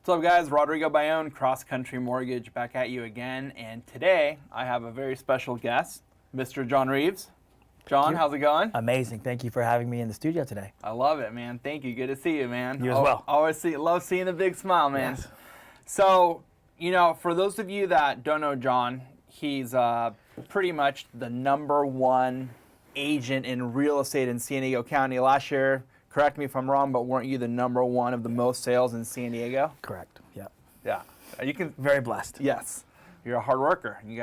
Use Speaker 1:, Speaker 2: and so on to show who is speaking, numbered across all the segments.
Speaker 1: What's up, guys? Rodrigo Bayonne, Cross Country Mortgage, back at you again. And today I have a very special guest, Mr. John Reeves. John, how's it going?
Speaker 2: Amazing. Thank you for having me in the studio today.
Speaker 1: I love it, man. Thank you. Good to see you, man.
Speaker 2: You as well.
Speaker 1: Love seeing the big smile, man.
Speaker 2: Yes.
Speaker 1: So, for those of you that don't know John, he's pretty much the #1 agent in real estate in San Diego County. Last year, correct me if I'm wrong, but weren't you the #1 of the most sales in San Diego?
Speaker 2: Correct. Yeah.
Speaker 1: Yeah. You can.
Speaker 2: Very blessed.
Speaker 1: Yes. You're a hard worker. You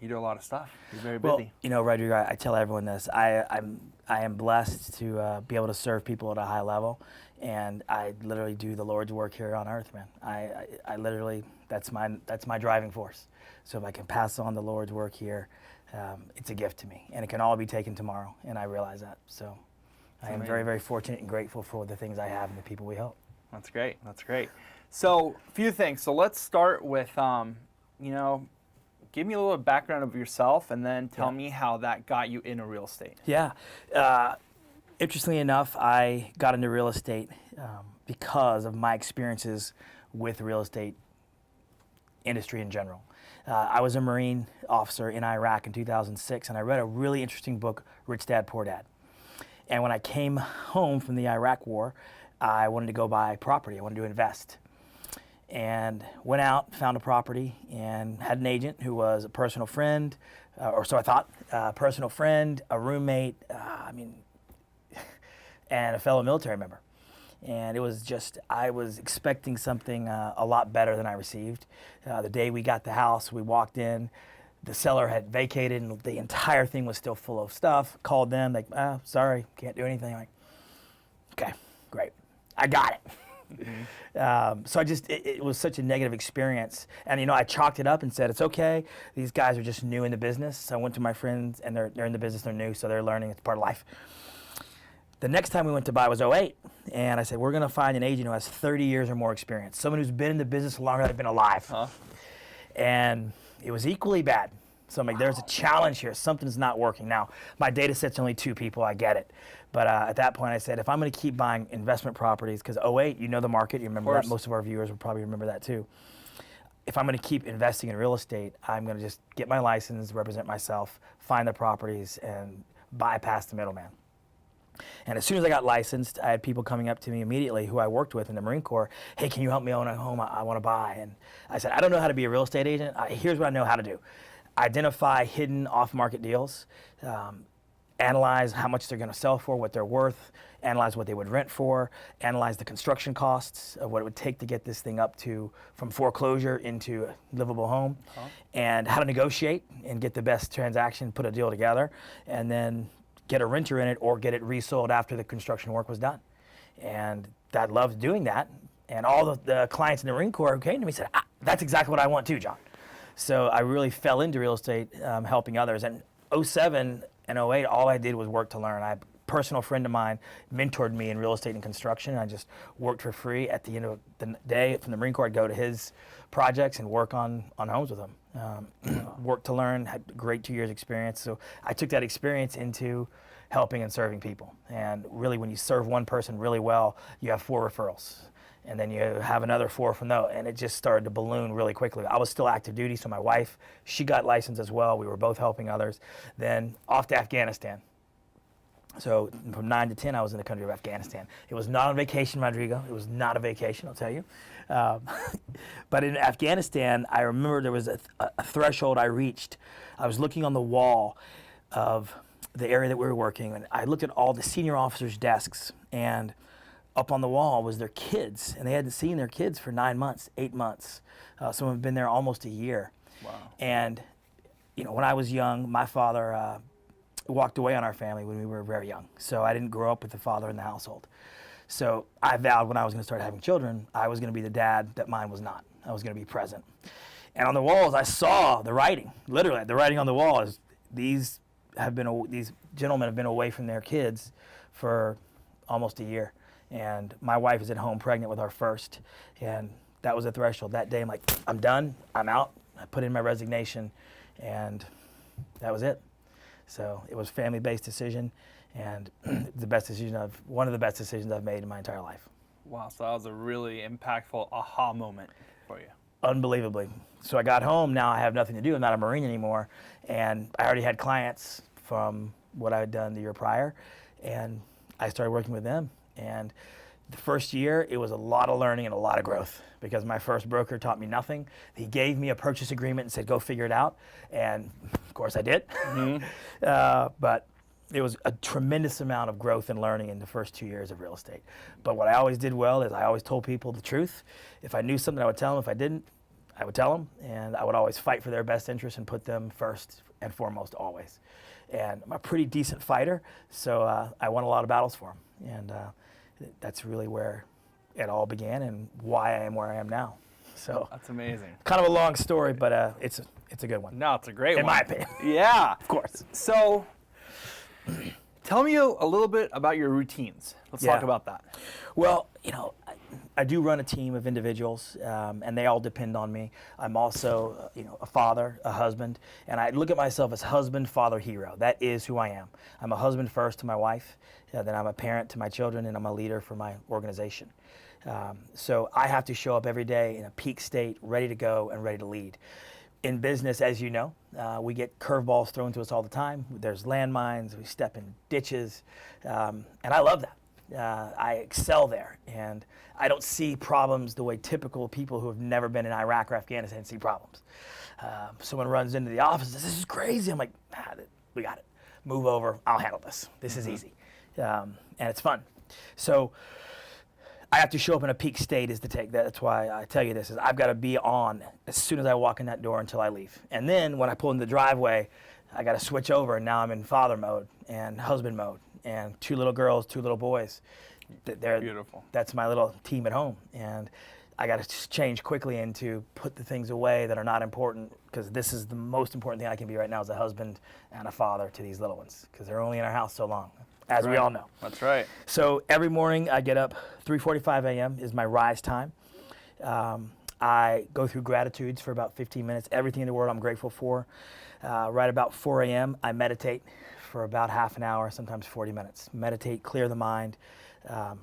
Speaker 1: do a lot of stuff. You're very busy.
Speaker 2: Well, Rodrigo, I tell everyone this. I am blessed to be able to serve people at a high level, and I literally do the Lord's work here on earth, man. I literally, that's my driving force. So if I can pass on the Lord's work here, it's a gift to me, and it can all be taken tomorrow, and I realize that. So I am very, very fortunate and grateful for the things I have and the people we help.
Speaker 1: That's great. That's great. So, a few things. So let's start with, give me a little background of yourself, and then tell me how that got you into real estate.
Speaker 2: Yeah. Interestingly enough, I got into real estate because of my experiences with real estate industry in general. I was a Marine officer in Iraq in 2006, and I read a really interesting book, Rich Dad, Poor Dad. And when I came home from the Iraq War, I wanted to go buy property. I wanted to invest. And went out, found a property, and had an agent who was a personal friend, or so I thought, personal friend, a roommate, and a fellow military member. And it was just, I was expecting something a lot better than I received. The day we got the house, we walked in, the seller had vacated and the entire thing was still full of stuff. Called them, like, sorry, can't do anything. I'm like, okay, great, I got it. Mm-hmm. So it was such a negative experience. And I chalked it up and said, it's okay, these guys are just new in the business. So I went to my friends and they're in the business, they're new, so they're learning, it's part of life. The next time we went to buy was 2008, and I said, we're gonna find an agent who has 30 years or more experience, someone who's been in the business longer than I've been alive. Huh? And it was equally bad. So I'm like, there's a challenge here, something's not working. Now, my data set's only 2 people, I get it. But at that point I said, if I'm gonna keep buying investment properties, because 2008, you know the market, you remember that, most of our viewers will probably remember that too. If I'm gonna keep investing in real estate, I'm gonna just get my license, represent myself, find the properties, and bypass the middleman. And as soon as I got licensed, I had people coming up to me immediately who I worked with in the Marine Corps. Hey, can you help me own a home I want to buy? And I said, I don't know how to be a real estate agent. Here's what I know how to do. Identify hidden off-market deals, analyze how much they're going to sell for, what they're worth, analyze what they would rent for, analyze the construction costs of what it would take to get this thing up to from foreclosure into a livable home, and how to negotiate and get the best transaction, put a deal together, and then get a renter in it or get it resold after the construction work was done. And I loved doing that. And all the clients in the Marine Corps who came to me said, that's exactly what I want too, John. So I really fell into real estate, helping others. And 2007 and 2008, all I did was work to learn. A personal friend of mine mentored me in real estate and construction. I just worked for free. At the end of the day from the Marine Corps, I'd go to his projects and work on homes with him. Worked to learn, had a great 2 years experience. So I took that experience into helping and serving people. And really, when you serve one person really well, you have 4 referrals. And then you have another 4 from those. And it just started to balloon really quickly. I was still active duty, so my wife, she got licensed as well. We were both helping others. Then off to Afghanistan. So from 9 to 10, I was in the country of Afghanistan. It was not on vacation, Rodrigo. It was not a vacation, I'll tell you. But in Afghanistan, I remember there was a threshold I reached. I was looking on the wall of the area that we were working, and I looked at all the senior officers' desks, and up on the wall was their kids, and they hadn't seen their kids for 9 months, 8 months. Some have been there almost a year. Wow. And when I was young, my father walked away on our family when we were very young. So I didn't grow up with a father in the household. So I vowed when I was going to start having children, I was going to be the dad that mine was not. I was going to be present. And on the walls, I saw the writing. Literally, the writing on the wall is these gentlemen have been away from their kids for almost a year. And my wife is at home pregnant with our first. And that was a threshold. That day, I'm like, I'm done. I'm out. I put in my resignation, and that was it. So it was a family-based decision, and one of the best decisions I've made in my entire life.
Speaker 1: Wow, so that was a really impactful aha moment for you.
Speaker 2: Unbelievably. So I got home. Now I have nothing to do. I'm not a Marine anymore. And I already had clients from what I had done the year prior. And I started working with them. And the first year, it was a lot of learning and a lot of growth because my first broker taught me nothing. He gave me a purchase agreement and said, go figure it out. And of course I did. But it was a tremendous amount of growth and learning in the first 2 years of real estate. But what I always did well is I always told people the truth. If I knew something, I would tell them. If I didn't, I would tell them. And I would always fight for their best interest and put them first and foremost always. And I'm a pretty decent fighter, so I won a lot of battles for them. And that's really where it all began and why I am where I am now. So
Speaker 1: That's amazing.
Speaker 2: kind of a long story, but it's a good one.
Speaker 1: No, it's a great
Speaker 2: In
Speaker 1: one.
Speaker 2: my opinion.
Speaker 1: Yeah.
Speaker 2: Of course.
Speaker 1: So tell me a little bit about your routines. Let's talk
Speaker 2: Yeah.
Speaker 1: about that.
Speaker 2: Well, I do run a team of individuals, and they all depend on me. I'm also, a father, a husband, and I look at myself as husband, father, hero. That is who I am. I'm a husband first to my wife, then I'm a parent to my children, and I'm a leader for my organization. So I have to show up every day in a peak state, ready to go and ready to lead. In business, as you know, we get curveballs thrown to us all the time. There's landmines, we step in ditches, and I love that. I excel there, and I don't see problems the way typical people who have never been in Iraq or Afghanistan see problems. Someone runs into the office, this is crazy. I'm like, we got it. Move over, I'll handle this. This is easy, and it's fun. So I have to show up in a peak state is the take. That's why I tell you this, is I've got to be on as soon as I walk in that door until I leave. And then when I pull in the driveway, I got to switch over, and now I'm in father mode and husband mode. And 2 little girls, 2 little boys. They're
Speaker 1: Beautiful.
Speaker 2: That's my little team at home. And I got to change quickly into put the things away that are not important, because this is the most important thing I can be right now as a husband and a father to these little ones, because they're only in our house so long, as we all know.
Speaker 1: That's right.
Speaker 2: So every morning I get up, 3:45 a.m. is my rise time. I go through gratitudes for about 15 minutes, everything in the world I'm grateful for. Right about 4 a.m. I meditate for about half an hour, sometimes 40 minutes. Meditate, clear the mind,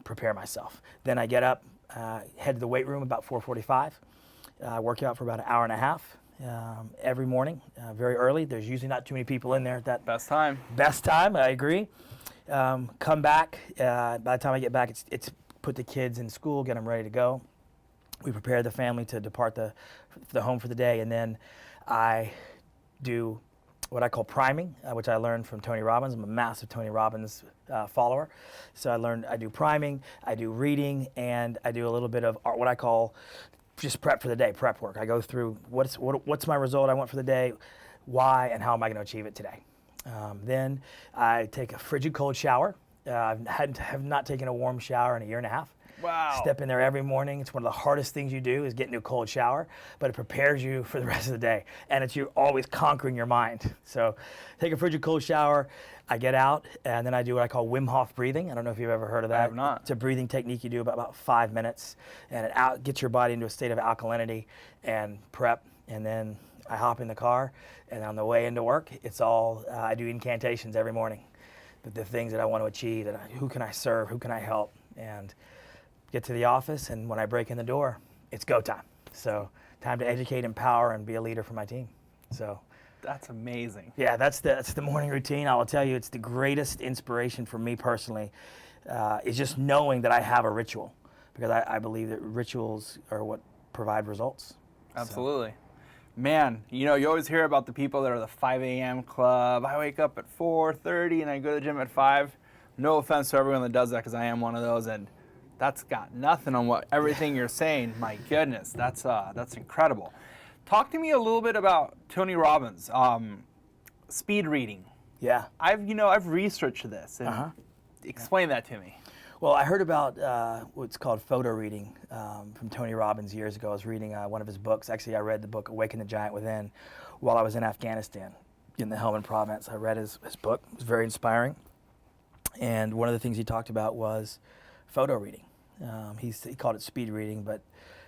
Speaker 2: prepare myself. Then I get up, head to the weight room about 4:45, work out for about an hour and a half every morning, very early. There's usually not too many people in there at that
Speaker 1: Best time.
Speaker 2: best time, I agree. Come back, by the time I get back, it's put the kids in school, get them ready to go. We prepare the family to depart the home for the day, and then I do what I call priming, which I learned from Tony Robbins. I'm a massive Tony Robbins follower. So I do priming, I do reading, and I do a little bit of what I call just prep for the day, prep work. I go through what's my result I want for the day, why, and how am I going to achieve it today. Then I take a frigid cold shower. Have not taken a warm shower in a year and a half.
Speaker 1: Wow.
Speaker 2: Step in there every morning. It's one of the hardest things you do is get into a cold shower, but it prepares you for the rest of the day. And it's you always conquering your mind. So take a frigid cold shower. I get out, and then I do what I call Wim Hof Breathing. I don't know if you've ever heard of that.
Speaker 1: I have not.
Speaker 2: It's a breathing technique you do about 5 minutes, and it gets your body into a state of alkalinity and prep. And then I hop in the car, and on the way into work, it's all, I do incantations every morning. The things that I want to achieve, and who can I serve, who can I help, and get to the office, and when I break in the door, it's go time. So time to educate, empower, and be a leader for my team. So
Speaker 1: That's amazing.
Speaker 2: yeah, that's the morning routine. I will tell you, it's the greatest inspiration for me personally, is just knowing that I have a ritual, because I believe that rituals are what provide results.
Speaker 1: Absolutely. Man, you always hear about the people that are the 5 a.m. club. I wake up at 4:30 and I go to the gym at 5. No offense to everyone that does that, because I am one of those, and that's got nothing on everything you're saying. My goodness, that's incredible. Talk to me a little bit about Tony Robbins, speed reading.
Speaker 2: Yeah.
Speaker 1: I've researched this, and explain that to me.
Speaker 2: Well, I heard about what's called photo reading from Tony Robbins years ago. I was reading one of his books. Actually, I read the book Awaken the Giant Within while I was in Afghanistan in the Helmand province. I read his book. It was very inspiring. And one of the things he talked about was photo reading. He called it speed reading, but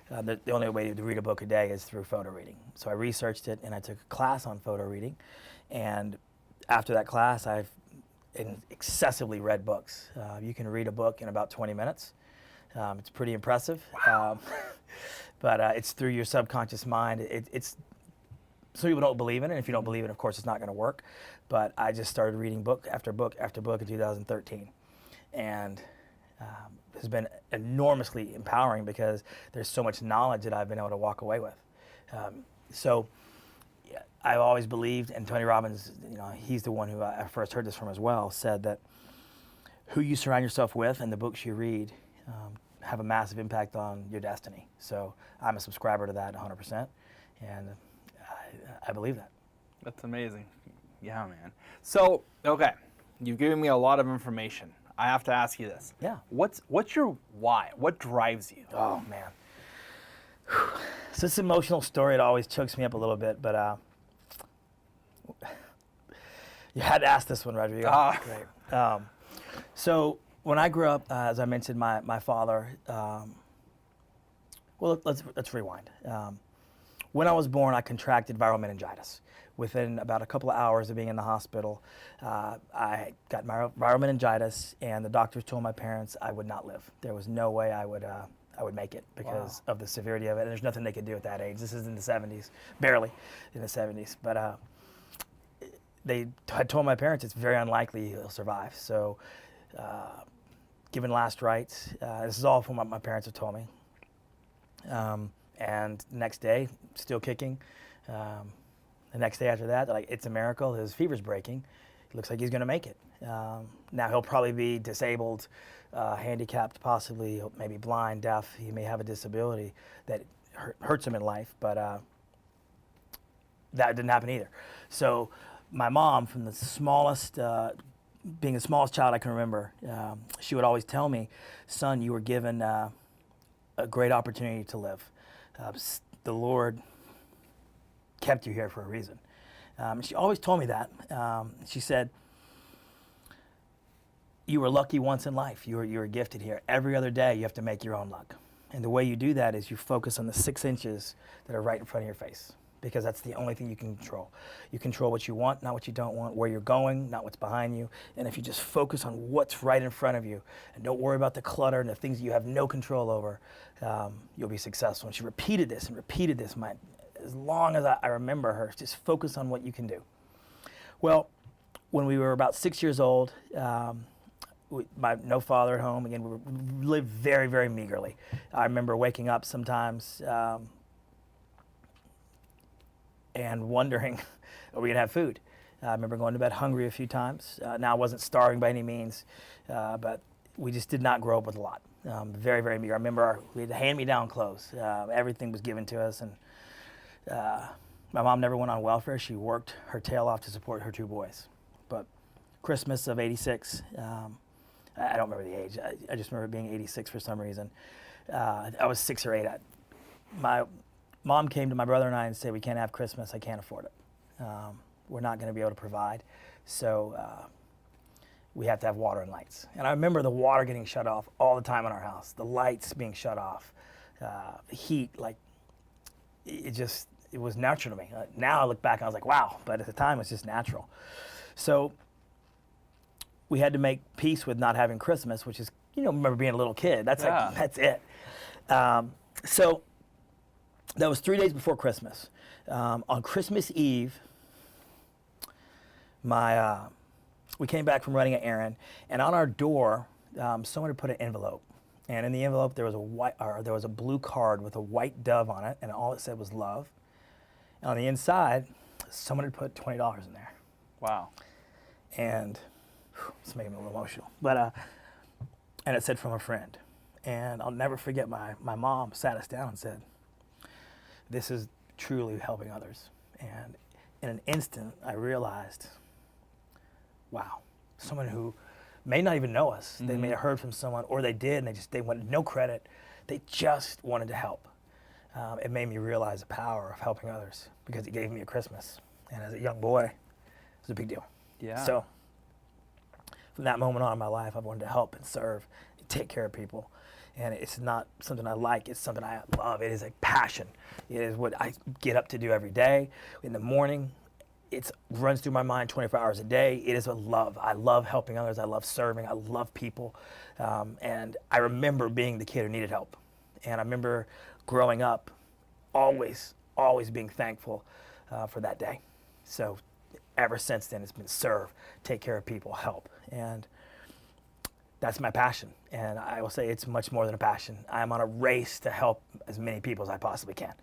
Speaker 2: the only way to read a book a day is through photo reading. So I researched it, and I took a class on photo reading. And after that class, I've excessively read books. You can read a book in about 20 minutes. It's pretty impressive. But it's through your subconscious mind. It's some people don't believe in it. If you don't believe in it, of course, it's not going to work. But I just started reading book after book after book in 2013. And it's been enormously empowering because there's so much knowledge that I've been able to walk away with. So I've always believed, and Tony Robbins, he's the one who I first heard this from as well, said that who you surround yourself with and the books you read have a massive impact on your destiny. So I'm a subscriber to that 100%, and I believe that.
Speaker 1: That's amazing. Yeah, man. So, okay, you've given me a lot of information. I have to ask you this.
Speaker 2: Yeah.
Speaker 1: What's your why? What drives you?
Speaker 2: Oh, man. So this emotional story, it always chokes me up a little bit, but you had to ask this one, Rodrigo. Great. So when I grew up, as I mentioned, my father, well, let's rewind. When I was born, I contracted viral meningitis. Within about a couple of hours of being in the hospital, I got viral meningitis, and the doctors told my parents I would not live. There was no way I would make it because of the severity of it, and there's nothing they could do at that age. This is in the 70s, barely in the 70s. But I told my parents it's very unlikely he'll survive. So given last rites, this is all from what my parents have told me. And next day, still kicking. The next day after that, they're like, it's a miracle. His fever's breaking. It looks like he's going to make it. Now he'll probably be disabled, handicapped, possibly maybe blind, deaf. He may have a disability that hurts him in life, but that didn't happen either. So my mom, from the smallest, being the smallest child I can remember, she would always tell me, son, you were given a great opportunity to live. The Lord kept you here for a reason. She always told me that. She said, you were lucky once in life. You were gifted here. Every other day you have to make your own luck. And the way you do that is you focus on the 6 inches that are right in front of your face, because that's the only thing you can control. You control what you want, not what you don't want, where you're going, not what's behind you. And if you just focus on what's right in front of you and don't worry about the clutter and the things you have no control over, you'll be successful. And she repeated this and repeated this as long as I remember her. Just focus on what you can do. Well, when we were about 6 years old, no father at home. Again, we lived very, very meagerly. I remember waking up sometimes and wondering, are we going to have food? I remember going to bed hungry a few times. Now, I wasn't starving by any means, but we just did not grow up with a lot. Very, very meager. I remember we had hand-me-down clothes. Everything was given to us, and my mom never went on welfare. She worked her tail off to support her 2 boys. But Christmas of '86, I don't remember the age. I just remember being 86 for some reason. I was 6 or 8. My mom came to my brother and I and said, we can't have Christmas. I can't afford it. We're not going to be able to provide. So we have to have water and lights. And I remember the water getting shut off all the time in our house, the lights being shut off, the heat, like it was natural to me. Now I look back and I was like, wow, but at the time it was just natural. So we had to make peace with not having Christmas, which is, remember being a little kid. That's it. So that was 3 days before Christmas. On Christmas Eve, we came back from running an errand, and on our door, someone had put an envelope. And in the envelope, there was a blue card with a white dove on it, and all it said was love. And on the inside, someone had put $20 in there.
Speaker 1: Wow.
Speaker 2: And it's making me a little emotional. But and it said from a friend. And I'll never forget my mom sat us down and said, this is truly helping others. And in an instant, I realized, wow, someone who may not even know us. They may have heard from someone, or they did, and they wanted no credit. They just wanted to help. It made me realize the power of helping others, because it gave me a Christmas. And as a young boy, it was a big deal.
Speaker 1: Yeah.
Speaker 2: So from that moment on in my life, I've wanted to help and serve and take care of people. And it's not something I like, it's something I love. It is a passion. It is what I get up to do every day. In the morning, it runs through my mind 24 hours a day. It is a love. I love helping others. I love serving. I love people. And I remember being the kid who needed help. And I remember growing up always being thankful for that day. So ever since then, it's been serve, take care of people, help. And that's my passion. And I will say it's much more than a passion. I'm on a race to help as many people as I possibly can.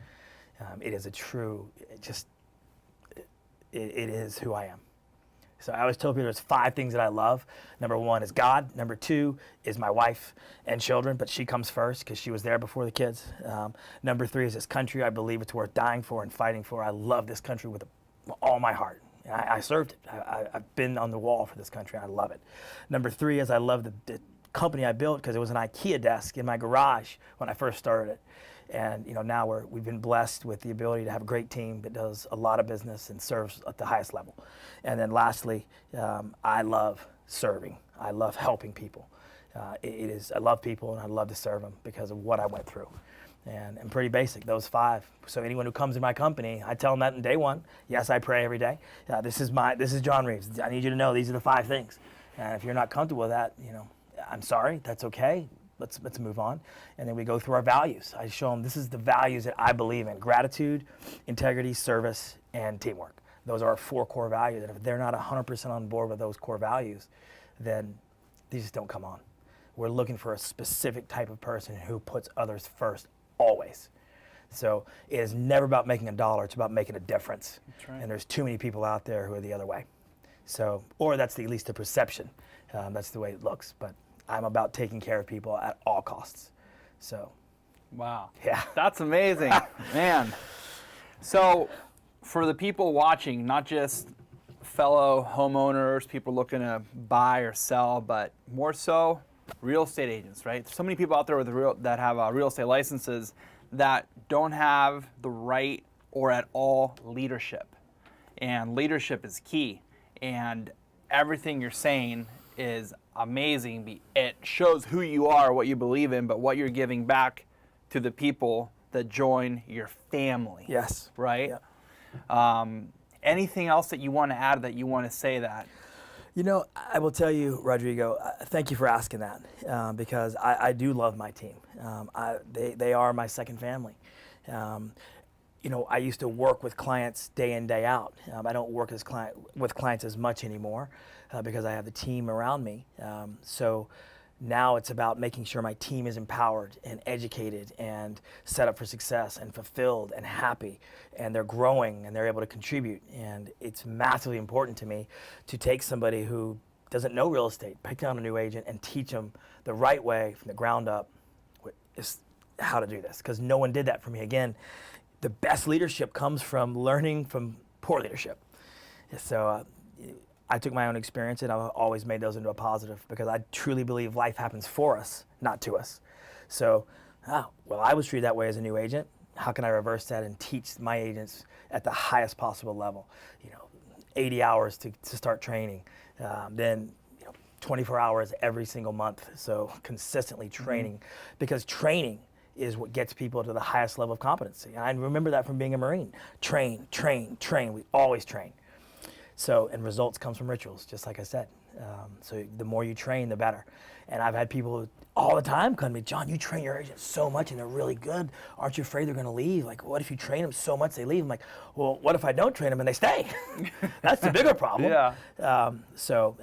Speaker 2: It is a true, it is who I am. So I always tell people there's 5 things that I love. Number 1 is God. Number 2 is my wife and children, but she comes first because she was there before the kids. Number 3 is this country. I believe it's worth dying for and fighting for. I love this country with all my heart. And I served it. I've been on the wall for this country. I love it. Number 3 is I love the company I built because it was an IKEA desk in my garage when I first started it. And now we've been blessed with the ability to have a great team that does a lot of business and serves at the highest level. And then lastly, I love serving. I love helping people. I love people and I love to serve them because of what I went through. And pretty basic, those 5. So anyone who comes in my company, I tell them that in day 1. Yes, I pray every day. This is John Reeves. I need you to know these are the 5 things. And if you're not comfortable with that, I'm sorry. That's okay. Let's move on. And then we go through our values. I show them this is the values that I believe in: gratitude, integrity, service, and teamwork. Those are our 4 core values. And if they're not 100% on board with those core values, then these just don't come on. We're looking for a specific type of person who puts others first, always. So it is never about making a dollar. It's about making a difference.
Speaker 1: That's right.
Speaker 2: And there's too many people out there who are the other way. So, or that's at least the perception. That's the way it looks. But I'm about taking care of people at all costs. So.
Speaker 1: Wow.
Speaker 2: Yeah.
Speaker 1: That's amazing, man. So for the people watching, not just fellow homeowners, people looking to buy or sell, but more so real estate agents, right? There's so many people out there that have real estate licenses that don't have the right or at all leadership. And leadership is key. And everything you're saying is amazing. It shows who you are, what you believe in, but what you're giving back to the people that join your family.
Speaker 2: Yes.
Speaker 1: Right?
Speaker 2: Yeah.
Speaker 1: Anything else that you want to add that you want to say that?
Speaker 2: I will tell you, Rodrigo, thank you for asking that because I do love my team. They are my second family. I used to work with clients day in, day out. I don't work with clients as much anymore because I have the team around me. So now it's about making sure my team is empowered and educated and set up for success and fulfilled and happy, and they're growing and they're able to contribute. And it's massively important to me to take somebody who doesn't know real estate, pick on a new agent and teach them the right way from the ground up is how to do this, because no one did that for me. Again, the best leadership comes from learning from poor leadership. So I took my own experience and I've always made those into a positive because I truly believe life happens for us, not to us. So, I was treated that way as a new agent. How can I reverse that and teach my agents at the highest possible level? 80 hours to start training, then 24 hours every single month. So consistently training, because training is what gets people to the highest level of competency. And I remember that from being a Marine. Train. We always train. So, and results comes from rituals, just like I said. So the more you train, the better. And I've had people all the time come to me, John, you train your agents so much and they're really good. Aren't you afraid they're going to leave? Like, what if you train them so much they leave? I'm like, well, what if I don't train them and they stay? That's the bigger problem.
Speaker 1: Yeah.
Speaker 2: So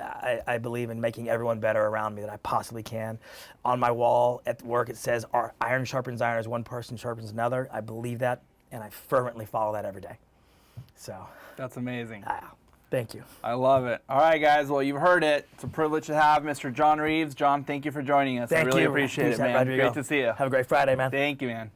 Speaker 2: I believe in making everyone better around me that I possibly can. On my wall at work, it says, iron sharpens iron as one person sharpens another. I believe that, and I fervently follow that every day. So.
Speaker 1: That's amazing.
Speaker 2: Thank you.
Speaker 1: I love it. All right, guys. Well, you've heard it. It's a privilege to have Mr. John Reeves. John, thank you for joining us.
Speaker 2: Thank
Speaker 1: I really
Speaker 2: you.
Speaker 1: appreciate it, man.
Speaker 2: Rodrigo.
Speaker 1: Great to see you.
Speaker 2: Have a great Friday, man.
Speaker 1: Thank you, man.